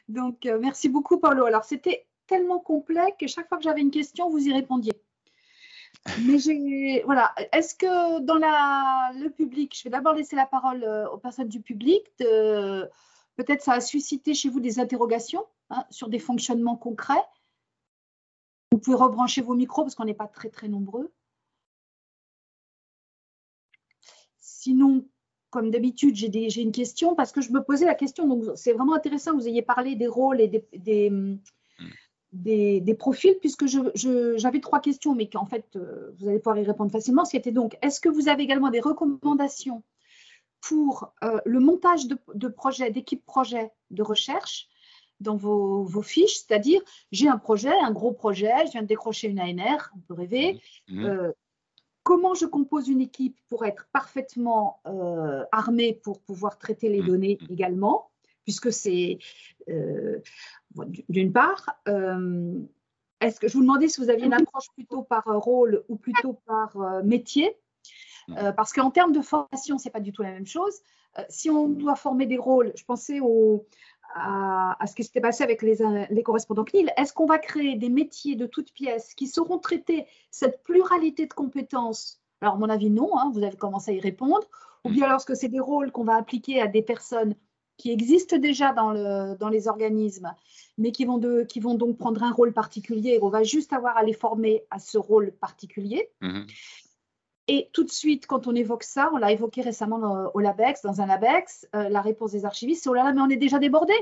Donc, merci beaucoup, Paulo. Alors, c'était tellement complet que chaque fois que j'avais une question, vous y répondiez. Mais voilà. Est-ce que dans le public, je vais d'abord laisser la parole aux personnes du public. Peut-être ça a suscité chez vous des interrogations sur des fonctionnements concrets. Vous pouvez rebrancher vos micros parce qu'on n'est pas très, très nombreux. Sinon, comme d'habitude, j'ai une question parce que je me posais la question. Donc, c'est vraiment intéressant que vous ayez parlé des rôles et des profils, puisque j'avais 3 questions, mais qu'en fait, vous allez pouvoir y répondre facilement. C'était donc, est-ce que vous avez également des recommandations pour le montage de projets, d'équipes projets de recherche dans vos fiches? C'est-à-dire, j'ai un projet, un gros projet, je viens de décrocher une ANR, on peut rêver. Comment je compose une équipe pour être parfaitement armée pour pouvoir traiter les données également, puisque c'est d'une part. Est-ce que je vous demandais si vous aviez une approche plutôt par rôle ou plutôt par métier, parce qu'en termes de formation, c'est pas du tout la même chose. Si on doit former des rôles, je pensais à ce qui s'était passé avec les correspondants CNIL. Est-ce qu'on va créer des métiers de toutes pièces qui sauront traiter cette pluralité de compétences? Alors, à mon avis, non, vous avez commencé à y répondre. Ou bien alors, est-ce que c'est des rôles qu'on va appliquer à des personnes qui existent déjà dans les organismes, mais qui vont donc prendre un rôle particulier et on va juste avoir à les former à ce rôle particulier. Et tout de suite, quand on évoque ça, on l'a évoqué récemment dans un LabEx, la réponse des archivistes, c'est « Oh là là, mais on est déjà débordé !»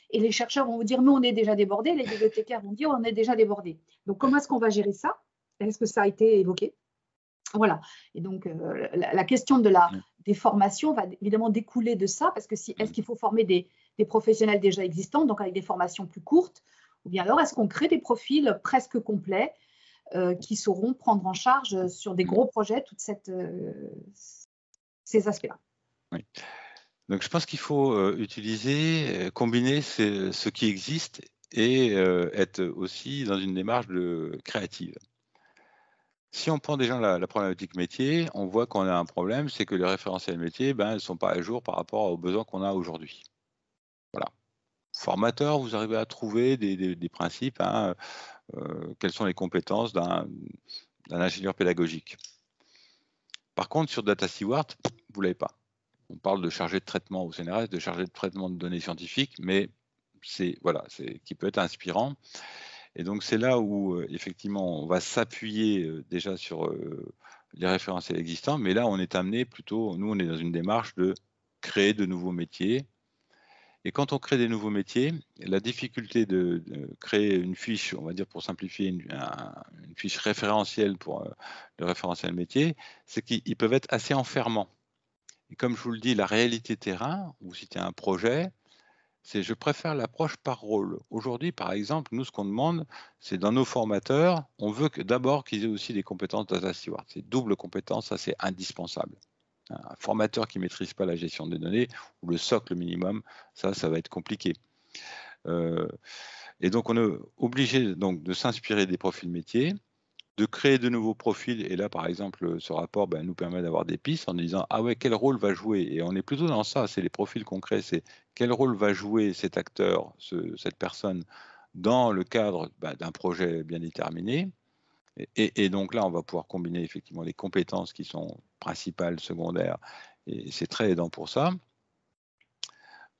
Et les chercheurs vont vous dire « Nous, on est déjà débordés », les bibliothécaires vont dire « On est déjà débordés ». Donc, comment est-ce qu'on va gérer ça? Est-ce que ça a été évoqué? Voilà. Et donc, la question des formations va évidemment découler de ça, parce que est-ce qu'il faut former des professionnels déjà existants, donc avec des formations plus courtes, ou bien alors est-ce qu'on crée des profils presque complets qui sauront prendre en charge sur des gros projets tous ces aspects-là. Oui. Donc, je pense qu'il faut combiner ce qui existe et être aussi dans une démarche créative. Si on prend déjà la problématique métier, on voit qu'on a un problème, c'est que les référentiels métiers, ne sont pas à jour par rapport aux besoins qu'on a aujourd'hui. Voilà. Formateur, vous arrivez à trouver des principes, quelles sont les compétences d'un ingénieur pédagogique. Par contre, sur Data Steward, vous ne l'avez pas. On parle de chargé de traitement au CNRS, de chargé de traitement de données scientifiques, mais c'est qui peut être inspirant. Et donc, c'est là où, effectivement, on va s'appuyer déjà sur les référentiels existants, mais là, on est amené plutôt, nous, on est dans une démarche de créer de nouveaux métiers. Et quand on crée des nouveaux métiers, la difficulté de créer une fiche, on va dire pour simplifier, une fiche référentielle pour le référentiel métier, c'est qu'ils peuvent être assez enfermants. Et comme je vous le dis, la réalité terrain, ou si tu as un projet, c'est je préfère l'approche par rôle. Aujourd'hui, par exemple, nous, ce qu'on demande, c'est dans nos formateurs, on veut d'abord qu'ils aient aussi des compétences Data Steward. C'est double compétence, ça c'est indispensable. Un formateur qui ne maîtrise pas la gestion des données, ou le socle minimum, ça va être compliqué. Et donc, on est obligé donc, de s'inspirer des profils métiers, de créer de nouveaux profils. Et là, par exemple, ce rapport nous permet d'avoir des pistes en disant « Ah ouais, quel rôle va jouer ?» Et on est plutôt dans ça, c'est les profils concrets, c'est quel rôle va jouer cet acteur, cette personne, dans le cadre d'un projet bien déterminé. Et donc là, on va pouvoir combiner effectivement les compétences qui sont principales, secondaires, et c'est très aidant pour ça.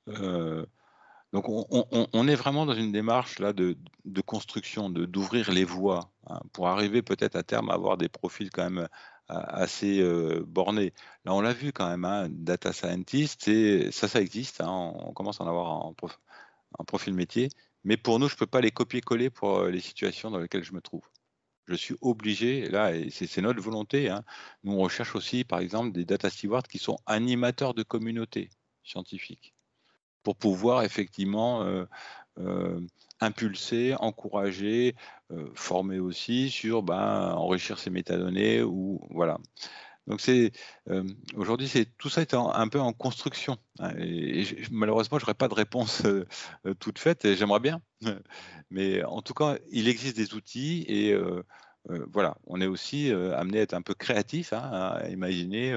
Donc on est vraiment dans une démarche là de construction, d'ouvrir les voies pour arriver peut-être à terme à avoir des profils quand même assez bornés. Là, on l'a vu quand même, data scientist, ça existe, on commence à en avoir en profil métier, mais pour nous, je ne peux pas les copier-coller pour les situations dans lesquelles je me trouve. Je suis obligé, là, et c'est notre volonté, nous on recherche aussi, par exemple, des data stewards qui sont animateurs de communautés scientifiques pour pouvoir effectivement impulser, encourager, former aussi sur enrichir ces métadonnées ou voilà. Donc aujourd'hui tout ça est un peu en construction et malheureusement je n'aurai pas de réponse toute faite et j'aimerais bien, mais en tout cas il existe des outils et voilà, on est aussi amené à être un peu créatif, hein, à imaginer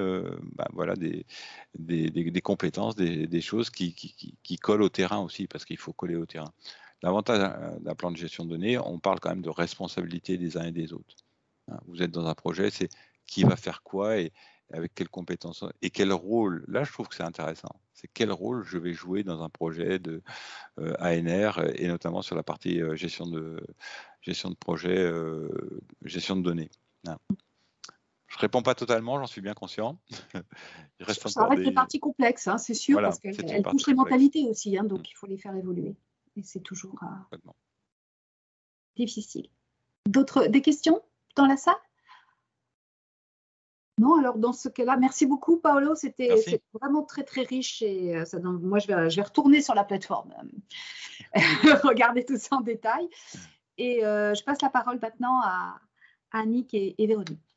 voilà, des compétences, des choses qui collent au terrain aussi, parce qu'il faut coller au terrain. L'avantage d'un plan de gestion de données, on parle quand même de responsabilité des uns et des autres. Hein. Vous êtes dans un projet, c'est qui va faire quoi et avec quelles compétences et quel rôle. Là, je trouve que c'est intéressant. C'est quel rôle je vais jouer dans un projet de ANR et notamment sur la partie gestion de projet, gestion de données. Hein. Je ne réponds pas totalement, j'en suis bien conscient. Il reste Ça encore reste des parties complexes, hein, c'est sûr, voilà, parce qu'elles touchent les mentalités aussi, hein, donc il faut les faire évoluer. Et c'est toujours difficile. Des questions dans la salle? Non, alors dans ce cas-là, merci beaucoup Paolo, c'était vraiment très très riche et moi je vais retourner sur la plateforme, regarder tout ça en détail et je passe la parole maintenant à Annick et Véronique.